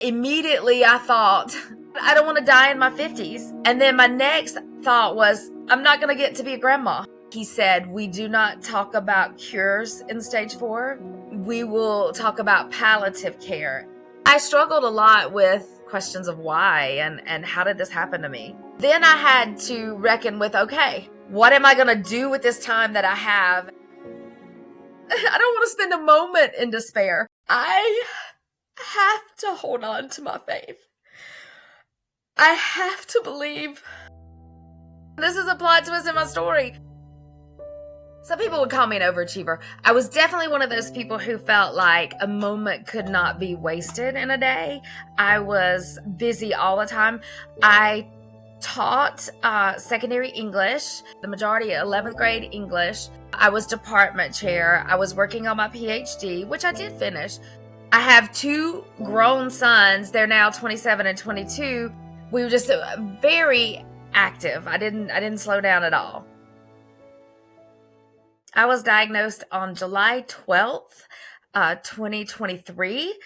Immediately I thought, I don't want to die in my 50s. And then my next thought was, I'm not going to get to be a grandma. He said, we do not talk about cures in stage 4. We will talk about palliative care. I struggled a lot with questions of why and how did this happen to me? Then I had to reckon with, okay, what am I going to do with this time that I have? I don't want to spend a moment in despair. I have to hold on to my faith. I have to believe. This is a plot twist in my story. Some people would call me an overachiever. I was definitely one of those people who felt like a moment could not be wasted in a day. I was busy all the time. I taught secondary English, the majority 11th grade English. I was department chair. I was working on my PhD, which I did finish. I have 2 grown sons. They're now 27 and 22. We were just very active. I didn't slow down at all. I was diagnosed on July 12th, 2023,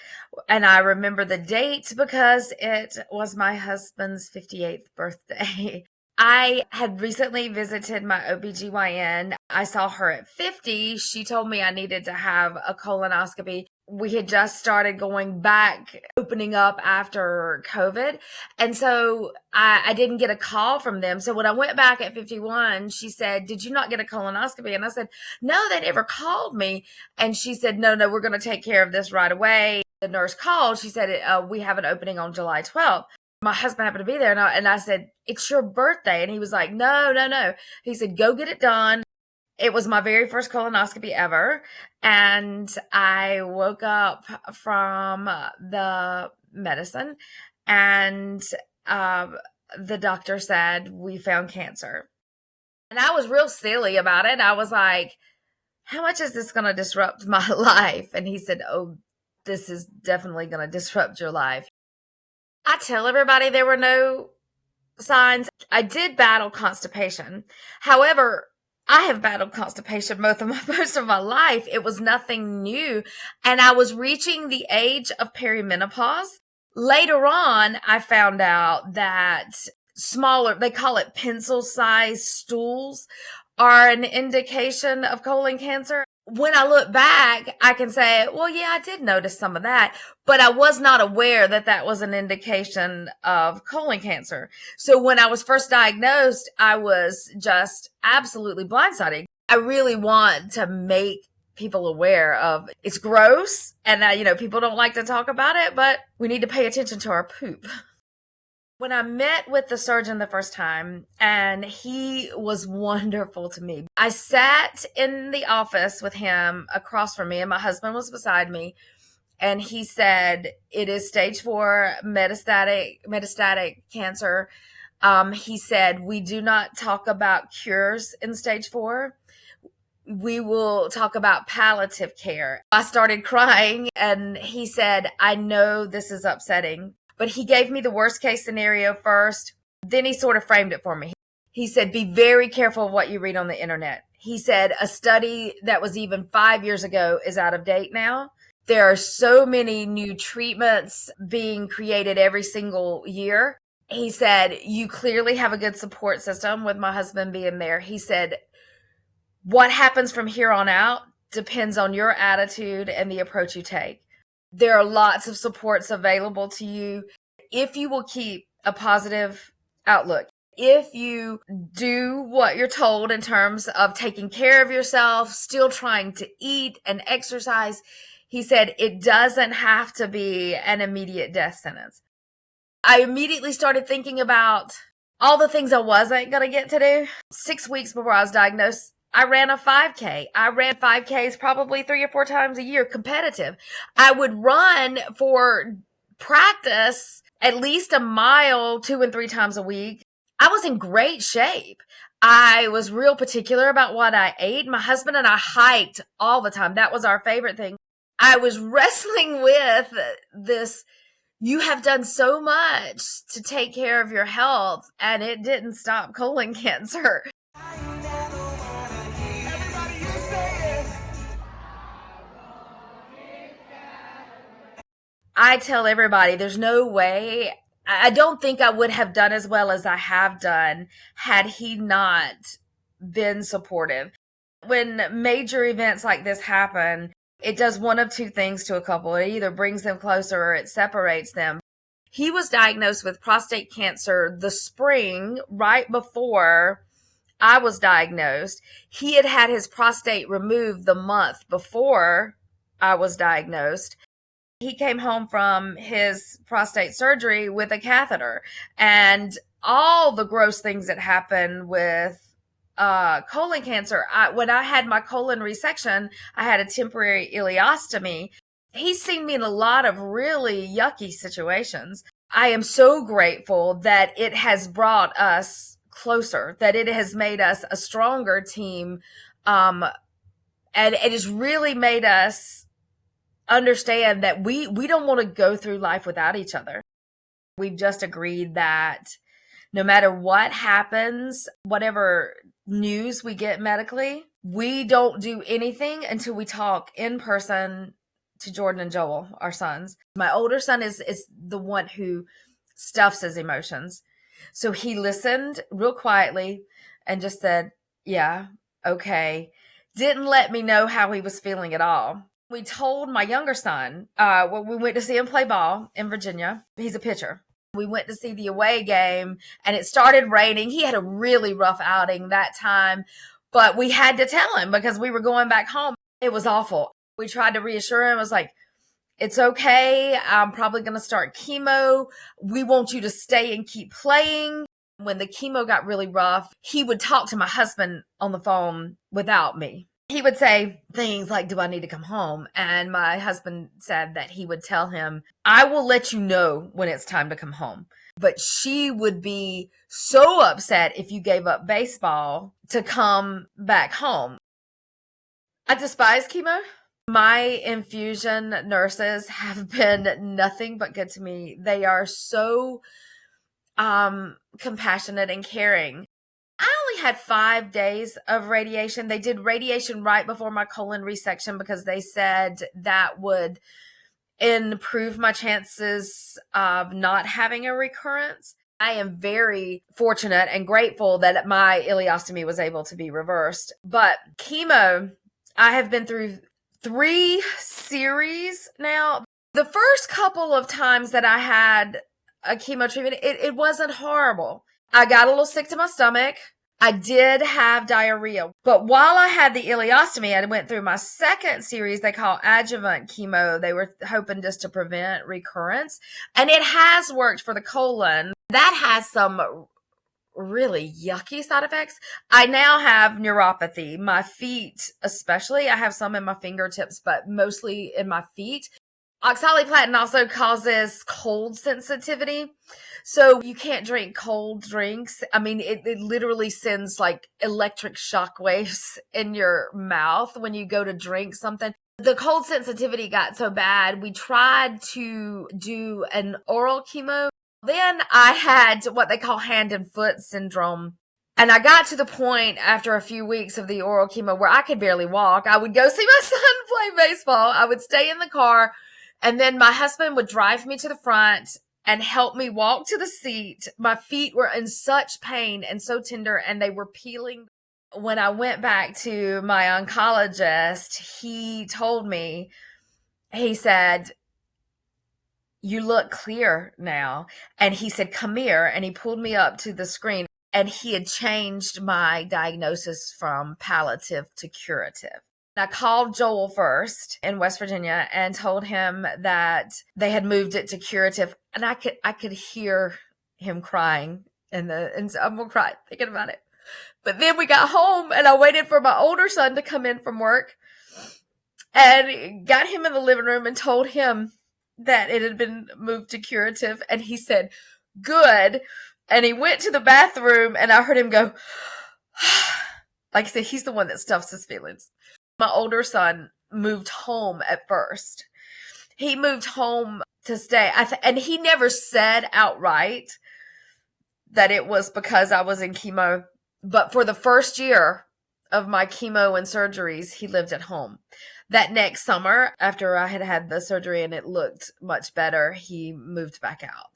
and I remember the date because it was my husband's 58th birthday. I had recently visited my OBGYN. I saw her at 50. She told me I needed to have a colonoscopy. We had just started going back, opening up after COVID. And so I didn't get a call from them. So when I went back at 51, she said, did you not get a colonoscopy? And I said, no, they never called me. And she said, no, we're going to take care of this right away. The nurse called. She said, we have an opening on July 12th. My husband happened to be there. And I said, it's your birthday. And he was like, no. He said, go get it done. It was my very first colonoscopy ever. And I woke up from the medicine and the doctor said, we found cancer. And I was real silly about it. I was like, how much is this going to disrupt my life? And he said, oh, this is definitely going to disrupt your life. I tell everybody there were no signs. I did battle constipation. However, I have battled constipation most of my life. It was nothing new. And I was reaching the age of perimenopause. Later on, I found out that smaller, they call it pencil-sized stools, are an indication of colon cancer. When I look back, I can say, well, yeah, I did notice some of that, but I was not aware that that was an indication of colon cancer. So when I was first diagnosed, I was just absolutely blindsided. I really want to make people aware of it's gross and people don't like to talk about it, but we need to pay attention to our poop. When I met with the surgeon the first time, and he was wonderful to me. I sat in the office with him across from me, and my husband was beside me, and he said, it is stage 4 metastatic cancer. He said, we do not talk about cures in stage 4. We will talk about palliative care. I started crying, and he said, I know this is upsetting. But he gave me the worst case scenario first. Then he sort of framed it for me. He said, be very careful of what you read on the internet. He said, a study that was even 5 years ago is out of date now. There are so many new treatments being created every single year. He said, you clearly have a good support system with my husband being there. He said, what happens from here on out depends on your attitude and the approach you take. There are lots of supports available to you if you will keep a positive outlook. If you do what you're told in terms of taking care of yourself, still trying to eat and exercise, he said it doesn't have to be an immediate death sentence. I immediately started thinking about all the things I wasn't going to get to do. 6 weeks before I was diagnosed, I ran a 5K. I ran 5Ks probably 3 or 4 times a year, competitive. I would run for practice at least a mile 2 and 3 times a week. I was in great shape. I was real particular about what I ate. My husband and I hiked all the time. That was our favorite thing. I was wrestling with this, you have done so much to take care of your health, and it didn't stop colon cancer. I tell everybody there's no way, I don't think I would have done as well as I have done had he not been supportive. When major events like this happen, it does one of two things to a couple. It either brings them closer or it separates them. He was diagnosed with prostate cancer the spring right before I was diagnosed. He had had his prostate removed the month before I was diagnosed. He came home from his prostate surgery with a catheter, and all the gross things that happen with colon cancer. When I had my colon resection, I had a temporary ileostomy. He's seen me in a lot of really yucky situations. I am so grateful that it has brought us closer, that it has made us a stronger team. And it has really made us understand that we don't want to go through life without each other. We've just agreed that no matter what happens, whatever news we get medically, we don't do anything until we talk in person to Jordan and Joel, our sons. My older son is the one who stuffs his emotions. So he listened real quietly and just said, yeah, okay. Didn't let me know how he was feeling at all. We told my younger son, when we went to see him play ball in Virginia, he's a pitcher. We went to see the away game and it started raining. He had a really rough outing that time, but we had to tell him because we were going back home. It was awful. We tried to reassure him. I was like, it's okay. I'm probably going to start chemo. We want you to stay and keep playing. When the chemo got really rough, he would talk to my husband on the phone without me. He would say things like, do I need to come home? And my husband said that he would tell him, I will let you know when it's time to come home. But she would be so upset if you gave up baseball to come back home. I despise chemo. My infusion nurses have been nothing but good to me. They are so compassionate and caring. I only had 5 days of radiation. They did radiation right before my colon resection because they said that would improve my chances of not having a recurrence. I am very fortunate and grateful that my ileostomy was able to be reversed. But chemo, I have been through 3 series now. The first couple of times that I had a chemo treatment, it wasn't horrible. I got a little sick to my stomach. I did have diarrhea. But while I had the ileostomy, I went through my second series they call adjuvant chemo. They were hoping just to prevent recurrence. And it has worked for the colon. That has some really yucky side effects. I now have neuropathy. My feet especially. I have some in my fingertips, but mostly in my feet. Oxaliplatin also causes cold sensitivity. So you can't drink cold drinks. I mean, it literally sends like electric shock waves in your mouth when you go to drink something. The cold sensitivity got so bad, we tried to do an oral chemo. Then I had what they call hand and foot syndrome. And I got to the point after a few weeks of the oral chemo where I could barely walk. I would go see my son play baseball. I would stay in the car. And then my husband would drive me to the front and help me walk to the seat. My feet were in such pain and so tender, and they were peeling. When I went back to my oncologist, he told me, he said, you look clear now. And he said, come here. And he pulled me up to the screen, and he had changed my diagnosis from palliative to curative. I called Joel first in West Virginia and told him that they had moved it to curative, and I could hear him crying, and so I'm gonna cry thinking about it. But then we got home, and I waited for my older son to come in from work, and got him in the living room and told him that it had been moved to curative, and he said, "Good." And he went to the bathroom, and I heard him go, like I said, he's the one that stuffs his feelings. My older son moved home at first. He moved home to stay. And he never said outright that it was because I was in chemo. But for the first year of my chemo and surgeries, he lived at home. that next summer, after I had had the surgery and it looked much better, he moved back out.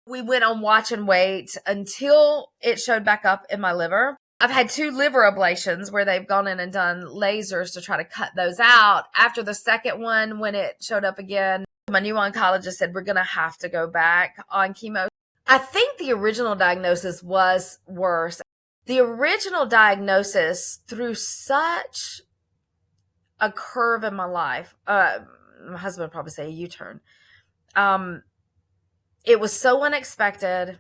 We went on watch and wait until it showed back up in my liver. I've had 2 liver ablations where they've gone in and done lasers to try to cut those out. After the second one, when it showed up again, my new oncologist said, we're going to have to go back on chemo. I think the original diagnosis was worse. The original diagnosis threw such a curve in my life. My husband would probably say a U-turn. It was so unexpected.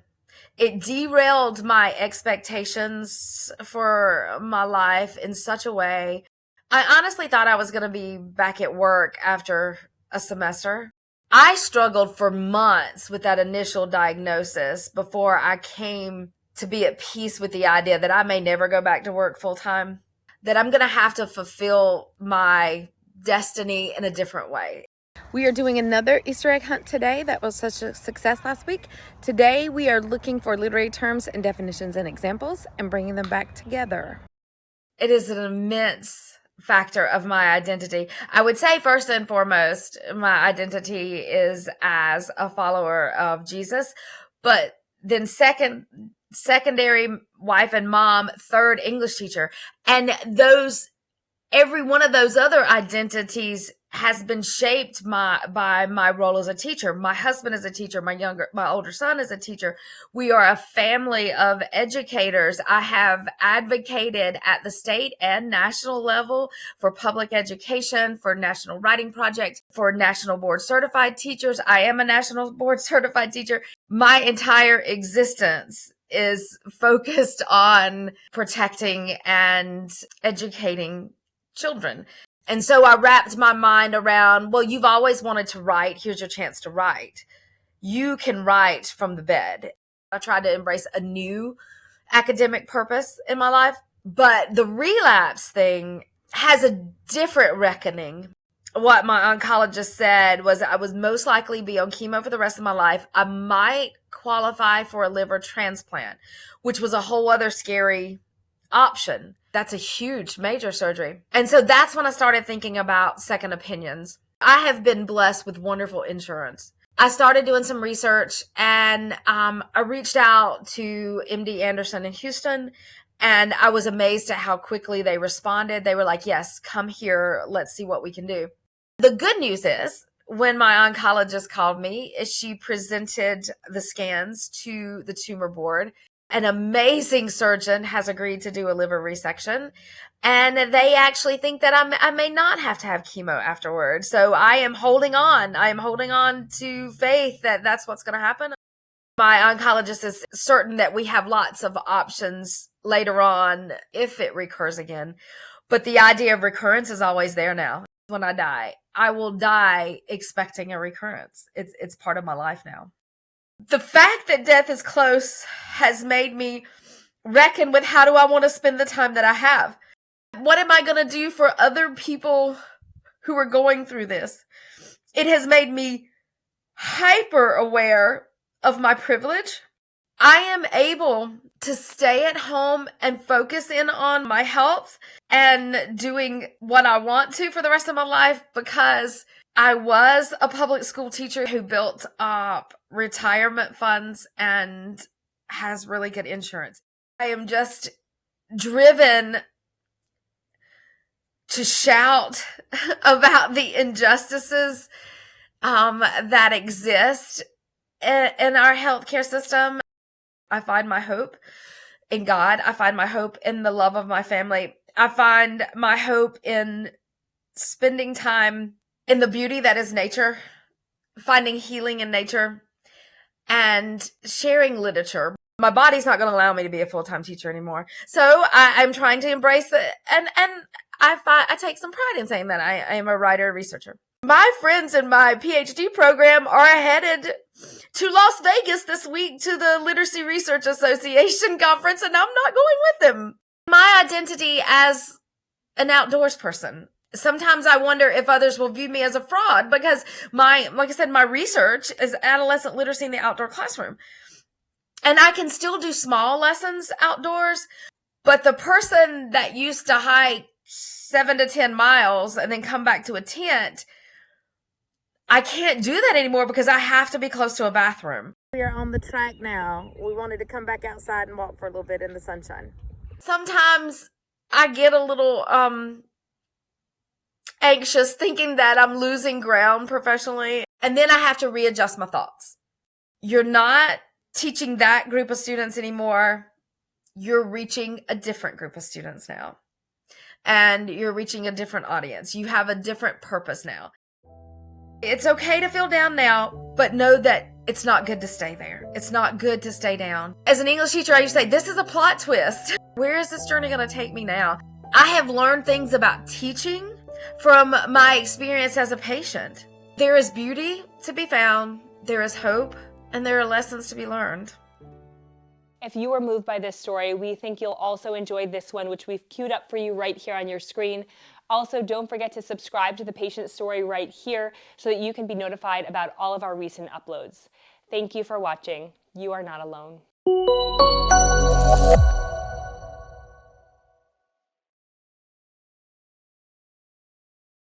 It derailed my expectations for my life in such a way. I honestly thought I was going to be back at work after a semester. I struggled for months with that initial diagnosis before I came to be at peace with the idea that I may never go back to work full time, that I'm going to have to fulfill my destiny in a different way. We are doing another Easter egg hunt today. That was such a success last week. Today we are looking for literary terms and definitions and examples and bringing them back together. It is an immense factor of my identity. I would say first and foremost, my identity is as a follower of Jesus, but then secondary wife and mom, third English teacher. And every one of those other identities has been shaped by my role as a teacher. My husband is a teacher. My older son is a teacher. We are a family of educators. I have advocated at the state and national level for public education, for National Writing Project, for National Board Certified Teachers. I am a National Board Certified Teacher. My entire existence is focused on protecting and educating children. And so I wrapped my mind around, well, you've always wanted to write. Here's your chance to write. You can write from the bed. I tried to embrace a new academic purpose in my life, but the relapse thing has a different reckoning. What my oncologist said was I would most likely be on chemo for the rest of my life. I might qualify for a liver transplant, which was a whole other scary option. That's a huge, major surgery. And so that's when I started thinking about second opinions. I have been blessed with wonderful insurance. I started doing some research and I reached out to MD Anderson in Houston, and I was amazed at how quickly they responded. They were like, yes, come here. Let's see what we can do. The good news is when my oncologist called me, she presented the scans to the tumor board. An amazing surgeon has agreed to do a liver resection, and they actually think that I may not have to have chemo afterwards. So I am holding on. I am holding on to faith that that's what's going to happen. My oncologist is certain that we have lots of options later on if it recurs again. But the idea of recurrence is always there now. When I die, I will die expecting a recurrence. It's part of my life now. The fact that death is close has made me reckon with how do I want to spend the time that I have? What am I going to do for other people who are going through this? It has made me hyper aware of my privilege. I am able to stay at home and focus in on my health and doing what I want to for the rest of my life because I was a public school teacher who built up retirement funds and has really good insurance. I am just driven to shout about the injustices that exist in our healthcare system. I find my hope in God. I find my hope in the love of my family. I find my hope in spending time in the beauty that is nature, finding healing in nature, and sharing literature. My body's not going to allow me to be a full-time teacher anymore. So I'm trying to embrace it. And I take some pride in saying that I am a writer, researcher. My friends in my PhD program are headed to Las Vegas this week to the Literacy Research Association conference, and I'm not going with them. My identity as an outdoors person. Sometimes I wonder if others will view me as a fraud because like I said, my research is adolescent literacy in the outdoor classroom. And I can still do small lessons outdoors, but the person that used to hike 7 to 10 miles and then come back to a tent. I can't do that anymore because I have to be close to a bathroom. We are on the track now. We wanted to come back outside and walk for a little bit in the sunshine. Sometimes I get a little anxious thinking that I'm losing ground professionally, and then I have to readjust my thoughts. You're not teaching that group of students anymore. You're reaching a different group of students now, and you're reaching a different audience. You have a different purpose now. It's okay to feel down now, but know that it's not good to stay there. It's not good to stay down. As an English teacher, I used to say, this is a plot twist. Where is this journey going to take me now? I have learned things about teaching from my experience as a patient. There is beauty to be found, there is hope, and there are lessons to be learned. If you were moved by this story, we think you'll also enjoy this one, which we've queued up for you right here on your screen. Also, don't forget to subscribe to the patient story right here so that you can be notified about all of our recent uploads. Thank you for watching. You are not alone.